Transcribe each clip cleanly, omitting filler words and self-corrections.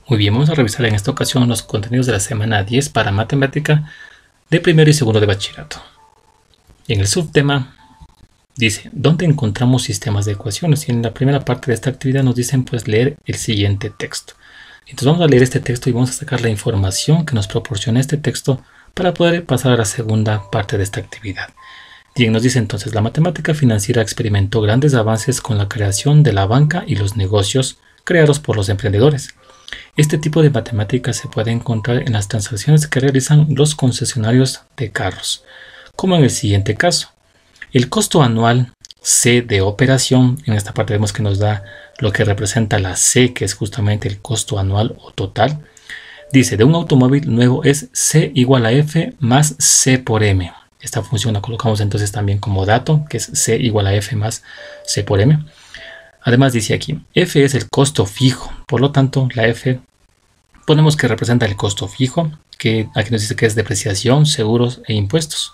Muy bien, vamos a revisar en esta ocasión los contenidos de la semana 10 para matemática de primero y segundo de bachillerato. Y en el subtema dice, ¿dónde encontramos sistemas de ecuaciones? Y en la primera parte de esta actividad nos dicen pues leer el siguiente texto. Entonces vamos a leer este texto y vamos a sacar la información que nos proporciona este texto para poder pasar a la segunda parte de esta actividad. Bien, nos dice entonces, la matemática financiera experimentó grandes avances con la creación de la banca y los negocios creados por los emprendedores. Este tipo de matemática se puede encontrar en las transacciones que realizan los concesionarios de carros, como en el siguiente caso. El costo anual C de operación, en esta parte vemos que nos da lo que representa la C, que es justamente el costo anual o total. Dice, de un automóvil nuevo es C igual a F más C por M. Esta función la colocamos entonces también como dato, que es C igual a F más C por M. Además dice aquí, F es el costo fijo, por lo tanto la F ponemos que representa el costo fijo, que aquí nos dice que es depreciación, seguros e impuestos.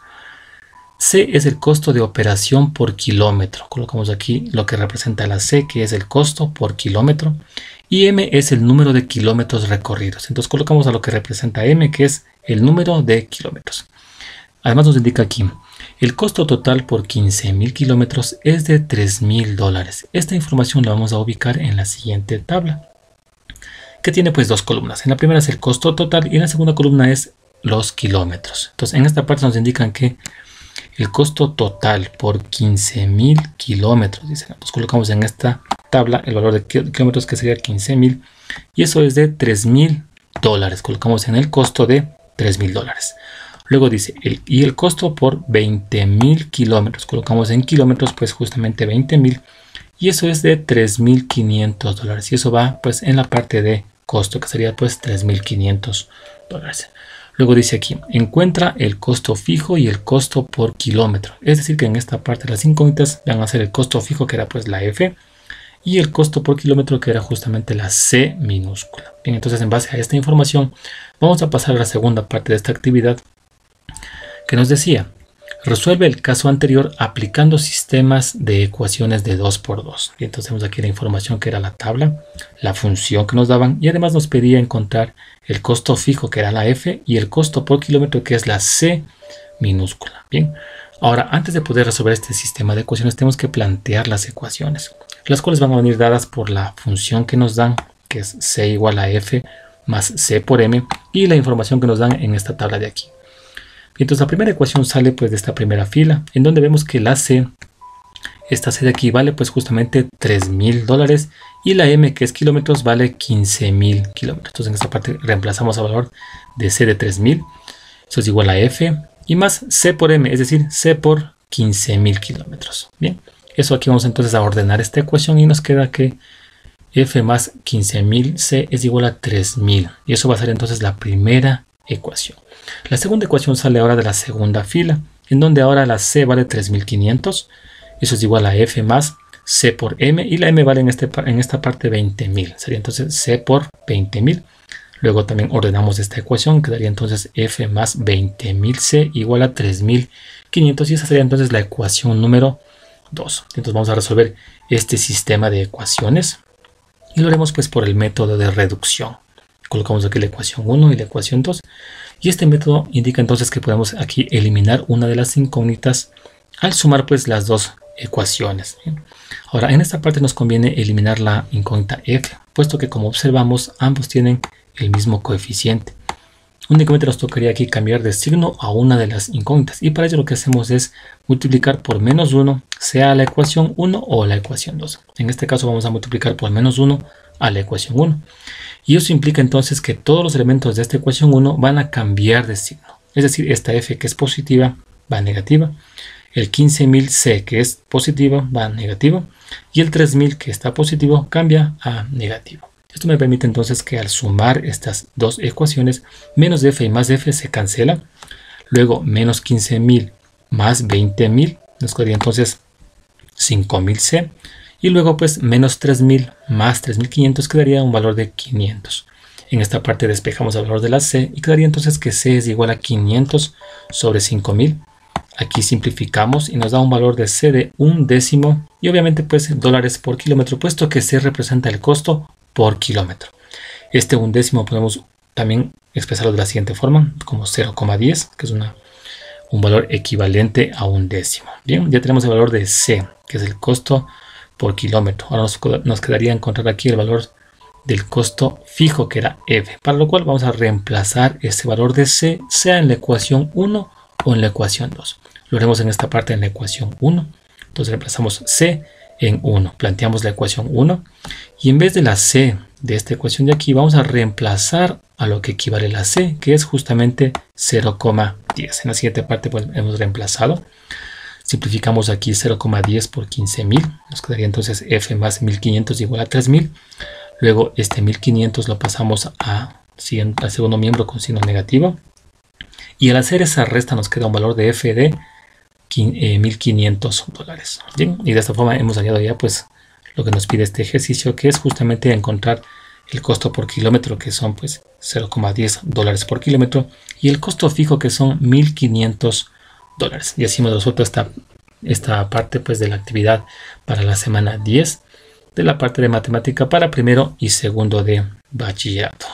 C es el costo de operación por kilómetro, colocamos aquí lo que representa la C, que es el costo por kilómetro, y M es el número de kilómetros recorridos. Entonces colocamos a lo que representa M, que es el número de kilómetros. Además nos indica aquí, el costo total por 15.000 kilómetros es de $3.000. Esta información la vamos a ubicar en la siguiente tabla, que tiene pues dos columnas. En la primera es el costo total y en la segunda columna es los kilómetros. Entonces en esta parte nos indican que el costo total por 15.000 kilómetros, dicen. Entonces colocamos en esta tabla el valor de kilómetros, que sería 15.000, y eso es de $3.000. Colocamos en el costo de $3.000. Luego dice, y el costo por 20.000 kilómetros. Colocamos en kilómetros, pues justamente 20.000. Y eso es de $3.500. Y eso va pues en la parte de costo, que sería pues $3.500. Luego dice aquí, encuentra el costo fijo y el costo por kilómetro. Es decir, que en esta parte las incógnitas van a ser el costo fijo, que era pues la F, y el costo por kilómetro, que era justamente la C minúscula. Bien, entonces en base a esta información vamos a pasar a la segunda parte de esta actividad, que nos decía, resuelve el caso anterior aplicando sistemas de ecuaciones de 2×2. Y entonces tenemos aquí la información, que era la tabla, la función que nos daban, y además nos pedía encontrar el costo fijo, que era la F, y el costo por kilómetro, que es la C minúscula. Bien, ahora antes de poder resolver este sistema de ecuaciones tenemos que plantear las ecuaciones, las cuales van a venir dadas por la función que nos dan, que es C igual a F más C por M, y la información que nos dan en esta tabla de aquí. Entonces la primera ecuación sale pues de esta primera fila, en donde vemos que la C, esta C de aquí, vale pues justamente $3.000, y la M, que es kilómetros, vale 15.000 kilómetros. Entonces en esta parte reemplazamos el valor de C de 3.000, eso es igual a F, y más C por M, es decir, C por 15.000 kilómetros. Bien, eso aquí vamos entonces a ordenar esta ecuación y nos queda que F más 15.000 C es igual a 3.000, y eso va a ser entonces la primera ecuación. La segunda ecuación sale ahora de la segunda fila, en donde ahora la C vale 3.500, eso es igual a F más C por M, y la M vale en esta parte 20.000, sería entonces C por 20.000. Luego también ordenamos esta ecuación, quedaría entonces F más 20.000 C igual a 3.500, y esa sería entonces la ecuación número 2. Entonces vamos a resolver este sistema de ecuaciones, y lo haremos pues por el método de reducción. Colocamos aquí la ecuación 1 y la ecuación 2. Y este método indica entonces que podemos aquí eliminar una de las incógnitas al sumar pues las dos ecuaciones. Bien. Ahora en esta parte nos conviene eliminar la incógnita F, puesto que como observamos ambos tienen el mismo coeficiente. Únicamente nos tocaría aquí cambiar de signo a una de las incógnitas, y para ello lo que hacemos es multiplicar por menos 1, sea la ecuación 1 o la ecuación 2. En este caso vamos a multiplicar por menos 1 a la ecuación 1. Y eso implica entonces que todos los elementos de esta ecuación 1 van a cambiar de signo. Es decir, esta F, que es positiva, va a negativa. El 15.000 C, que es positiva, va a negativo. Y el 3.000, que está positivo, cambia a negativo. Esto me permite entonces que al sumar estas dos ecuaciones, menos F y más F se cancela. Luego menos 15.000 más 20.000 nos quedaría entonces 5.000 C. Y luego pues menos 3.000 más 3.500 quedaría un valor de 500. En esta parte despejamos el valor de la C y quedaría entonces que C es igual a 500 sobre 5.000. Aquí simplificamos y nos da un valor de C de 1/10, y obviamente pues dólares por kilómetro, puesto que C representa el costo por kilómetro. Este undécimo podemos también expresarlo de la siguiente forma, como 0,10, que es un valor equivalente a un décimo. Bien, ya tenemos el valor de C, que es el costo por kilómetro. Ahora nos quedaría encontrar aquí el valor del costo fijo, que era F, para lo cual vamos a reemplazar este valor de C, sea en la ecuación 1 o en la ecuación 2. Lo haremos en esta parte en la ecuación 1. Entonces reemplazamos C en 1. Planteamos la ecuación 1 y en vez de la C de esta ecuación de aquí, vamos a reemplazar a lo que equivale la C, que es justamente 0,10. En la siguiente parte pues hemos reemplazado. Simplificamos aquí 0,10 por 15.000. Nos quedaría entonces F más 1.500 igual a 3.000. Luego este 1.500 lo pasamos al segundo miembro con signo negativo. Y al hacer esa resta nos queda un valor de F de $1.500. Bien, y de esta forma hemos hallado ya pues lo que nos pide este ejercicio, que es justamente encontrar el costo por kilómetro, que son pues $0,10 por kilómetro, y el costo fijo, que son $1.500. Y así hemos resuelto esta parte pues de la actividad para la semana 10 de la parte de matemática para primero y segundo de bachillerato.